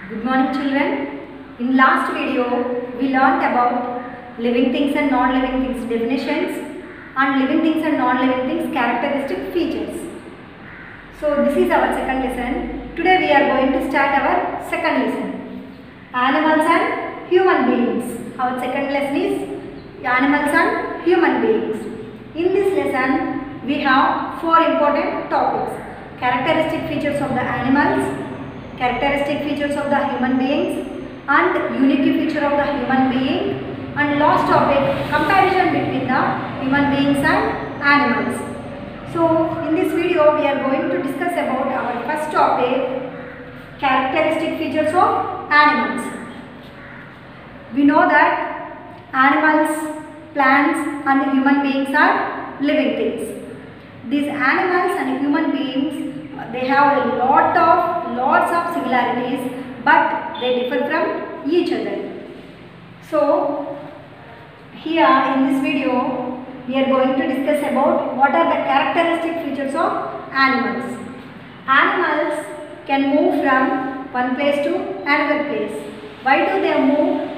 Good morning children. In last video we learnt about living things and non-living things definitions and living things and non-living things characteristic features. So this is our second lesson. Today we are going to start our second lesson. Animals and human beings. Our second lesson is animals and human beings. In this lesson we have four important topics. Characteristic features of the animals, characteristic features of the human beings and unique feature of the human being, and last topic comparison between the human beings and animals. So in this video we are going to discuss about our first topic, characteristic features of animals. We know that animals, plants and human beings are living things. These animals and human beings, they have a lots of similarities, but they differ from each other. So here in this video we are going to discuss about what are the characteristic features of animals. Animals can move from one place to another place. Why do they move?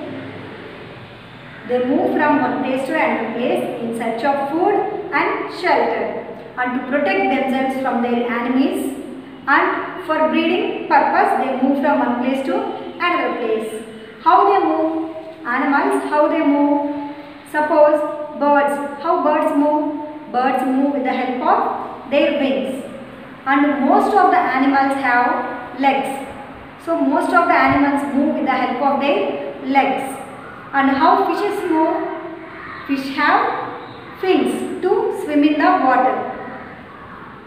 They move from one place to another place in search of food and shelter, and to protect themselves from their enemies, and for breeding purpose they move from one place to another place. How they move? Animals, how they move? Suppose birds. How birds move? Birds move with the help of their wings, and most of the animals have legs. So most of the animals move with the help of their legs. And how fishes move? Fish have fins to swim in the water.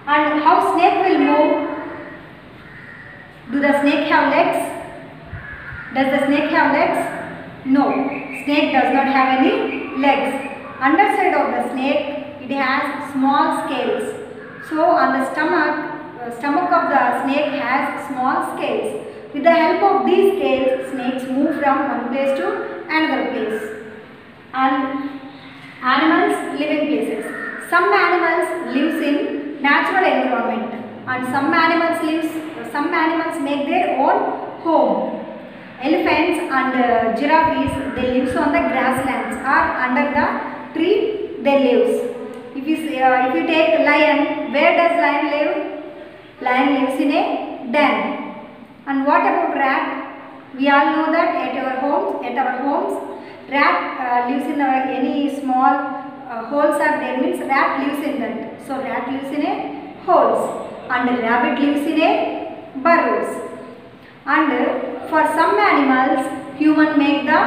And how snake will move? Do the snake have legs? Does the snake have legs? No. Snake does not have any legs. Underside of the snake, it has small scales. So on the stomach of the snake has small scales. With the help of these scales, snakes move from one place to another place. And animals live in places. Some animals live in natural environment, and some animals make their own home. Elephants and giraffes, they live on the grasslands or under the tree they live. If you take lion, where does lion live? Lion lives in a den. And what about rat? We all know that at our homes, rat lives in any small holes are there, means rat lives in that. So rat lives in a holes, and rabbit lives in a burrows. And for some animals, human make the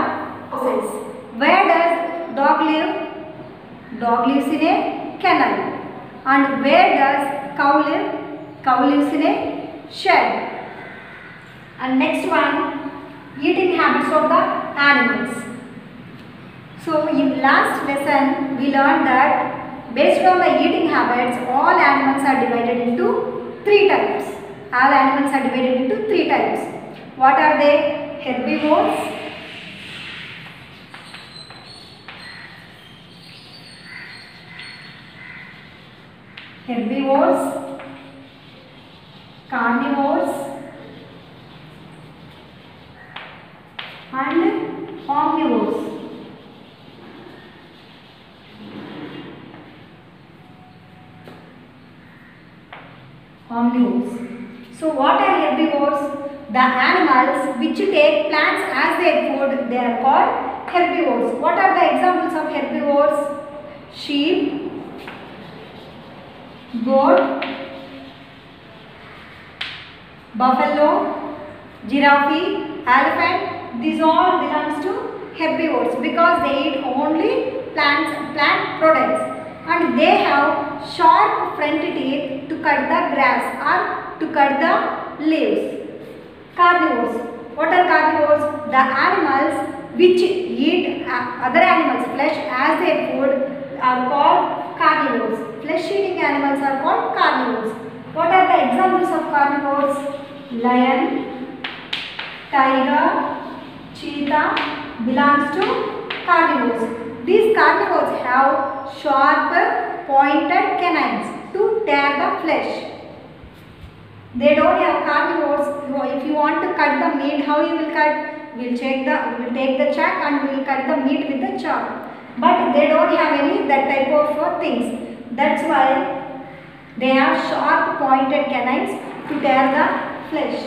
houses. Where does dog live? Dog lives in a kennel. And where does cow live? Cow lives in a shed. And next one, eating habits of the animals. So in last lesson we learned that based on the eating habits, all animals are divided into three types. All animals are divided into three types. What are they? Herbivores, carnivores and omnivores. So what are herbivores? The animals which take plants as their food, they are called herbivores. What are the examples of herbivores? Sheep, goat, buffalo, giraffe, elephant. These all belongs to herbivores because they eat only plant products, and they have sharp front teeth to cut the grass or to cut the leaves. Carnivores. What are carnivores? The animals which eat other animals' flesh as their food are called carnivores. Flesh eating animals are called carnivores. What are the examples of carnivores? Lion, tiger, cheetah belongs to carnivores. These carnivores have sharp pointed canines to tear the flesh. They don't have carnivores. If you want to cut the meat, how you will cut? We will take the chalk and we will cut the meat with the chalk. But they don't have any that type of things. That's why they have sharp pointed canines to tear the flesh.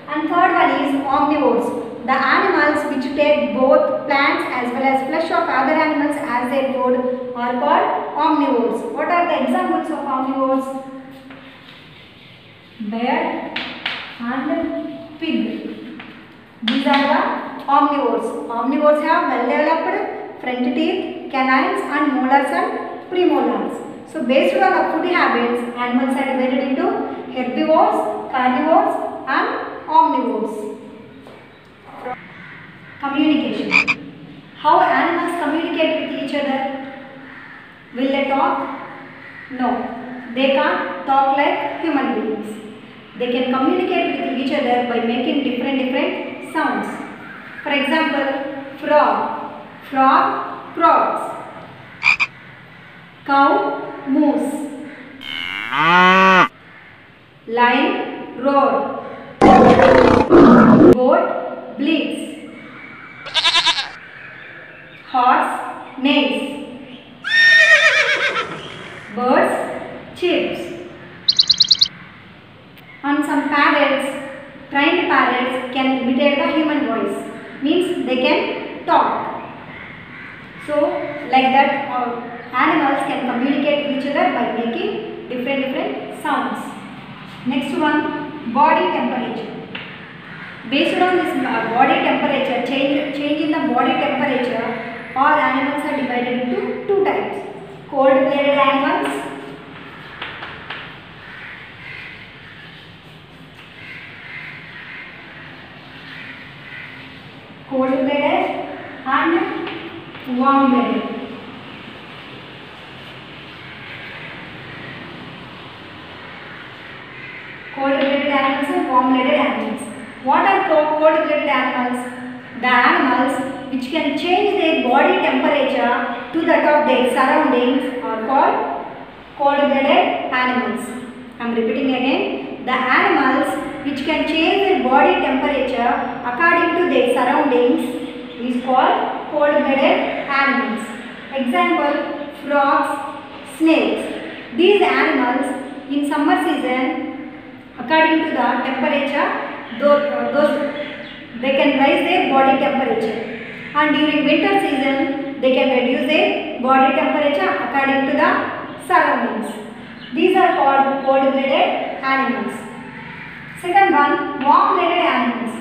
And third one is omnivores. The animals which take both plants as well as flesh of other animals as their food are called omnivores. What are the examples of omnivores? Bear and pig. These are the omnivores. Omnivores have well developed front teeth, canines and molars and premolars. So based on the food habits, animals are divided into herbivores, carnivores and omnivores. Communication. How animals communicate with each other? Will they talk? No. They can't talk like human beings. They can communicate with each other by making different sounds. For example, frog. Frog croaks. Cow moves. Lion roars. Goat bleats. Horse neighs. Birds chirps. And some parrots, trained parrots can imitate the human voice. Means they can talk. So like that animals can communicate with each other by making different sounds. Next one, body temperature. Based on this body temperature, change in the body temperature, all animals are divided into two types. Cold-blooded animals and warm-blooded. Cold-blooded animals and warm-blooded animals. What are cold-blooded animals? The animals which can change their body temperature to that of their surroundings are called cold-blooded animals. I am repeating again. The animals which can change their body temperature according to their surroundings is called cold-blooded animals. Example, frogs, snakes. These animals in summer season, according to the temperature, they can raise their body temperature, and during winter season they can reduce their body temperature according to the surroundings. These are called cold-blooded animals. Second one, warm-blooded animals.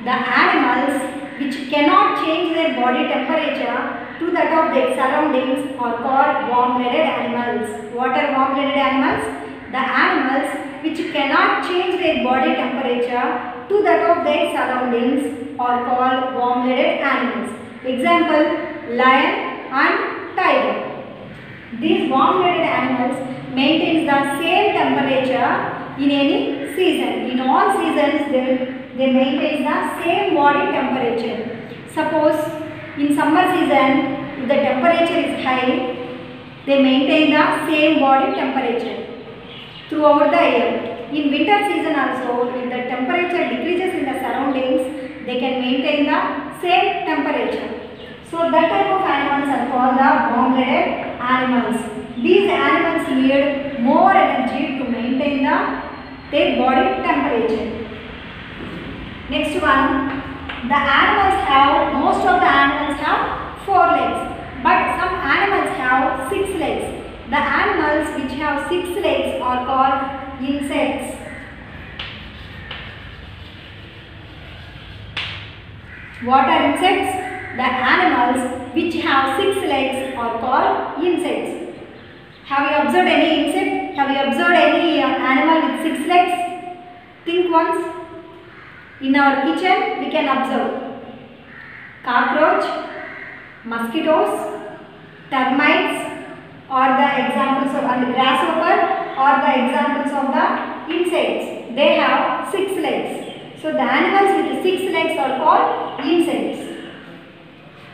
The animals which cannot change their body temperature to that of their surroundings are called warm-blooded animals. What are warm-blooded animals? The animals which cannot change their body temperature to that of their surroundings are called warm-blooded animals. Example, lion and tiger. These warm-blooded animals maintain the same temperature in any season. In all seasons, they maintain the same body temperature. Suppose in summer season, if the temperature is high, they maintain the same body temperature throughout the year. In winter season also, if the temperature decreases in the surroundings, they can maintain the same temperature. So that type of animals are called the warm-blooded animals. These animals need more energy to maintain their body temperature. Next one, most of the animals have 4 legs, but some animals have 6 legs. The animals which have 6 legs are called insects. What are insects? The animals which have 6 legs are called insects. Have you observed any insect? Have you observed any animal with 6 legs? Think once. In our kitchen we can observe cockroach, mosquitoes, termites are the examples of, and grasshopper are the examples of the insects. They have 6 legs. So the animals with 6 legs are called insects.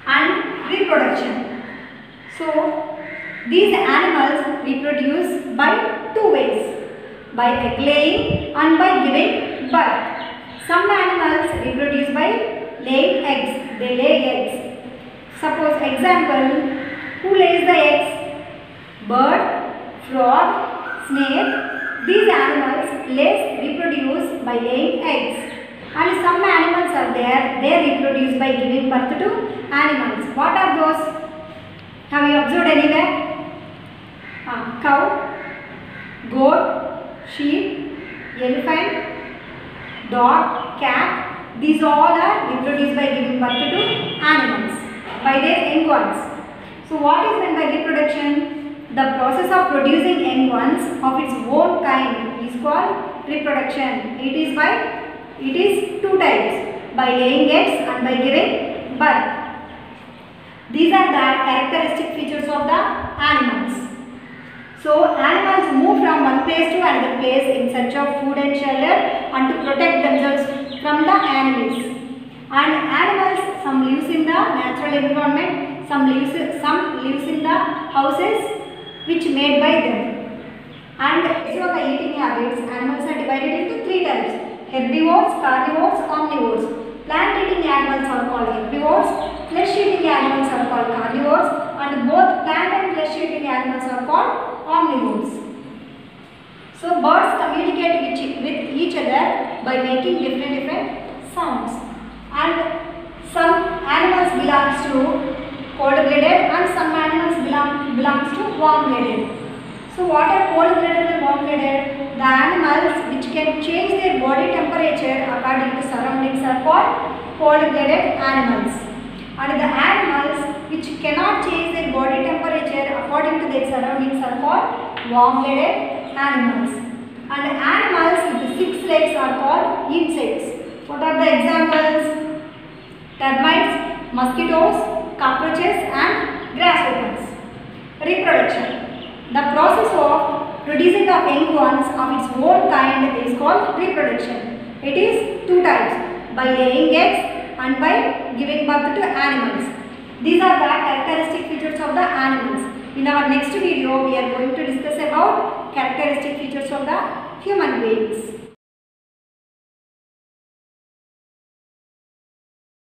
And reproduction. So these animals reproduce by 2 ways. by egg laying and by giving birth. Some animals reproduce by laying eggs. They lay eggs. Suppose example, who lays the eggs? Bird, frog, snake. These animals reproduce by laying eggs. And some animals are there, they reproduce by giving birth to animals. What are those? Have you observed anywhere? Cow, goat, sheep, elephant, dog, cat. These all are reproduced by giving birth to animals by their young ones. So what is meant by reproduction? The process of producing young ones of its own kind is called reproduction. It is two types, by laying eggs and by giving birth. These are the characteristic features of the animals. So animals move from one place to another place in search of food and shelter and to protect themselves from the enemies. And animals, some lives in the natural environment, some lives in the houses which made by them. And based on the eating habits, animals are divided into three types: herbivores, carnivores, omnivores. Plant-eating animals are called herbivores, flesh-eating animals are called carnivores, and both plant and flesh-eating animals are called omnivores. So birds communicate with each other by making different sounds. And some animals belongs to cold-blooded and some animals belongs to warm-blooded. So what are cold-blooded and warm-blooded? The animals which can change their body temperature according to surroundings are called cold-blooded animals. And the animals which cannot change their body temperature according to their surroundings are called warm-blooded animals. And animals with 6 legs are called insects. What are the examples? Termites, mosquitoes, cockroaches and grasshoppers. Reproduction. The process of producing of young ones of its own kind is called reproduction. It is two types, by laying eggs and by giving birth to animals. These are the characteristic features of the animals. In our next video, we are going to discuss about characteristic features of the human beings.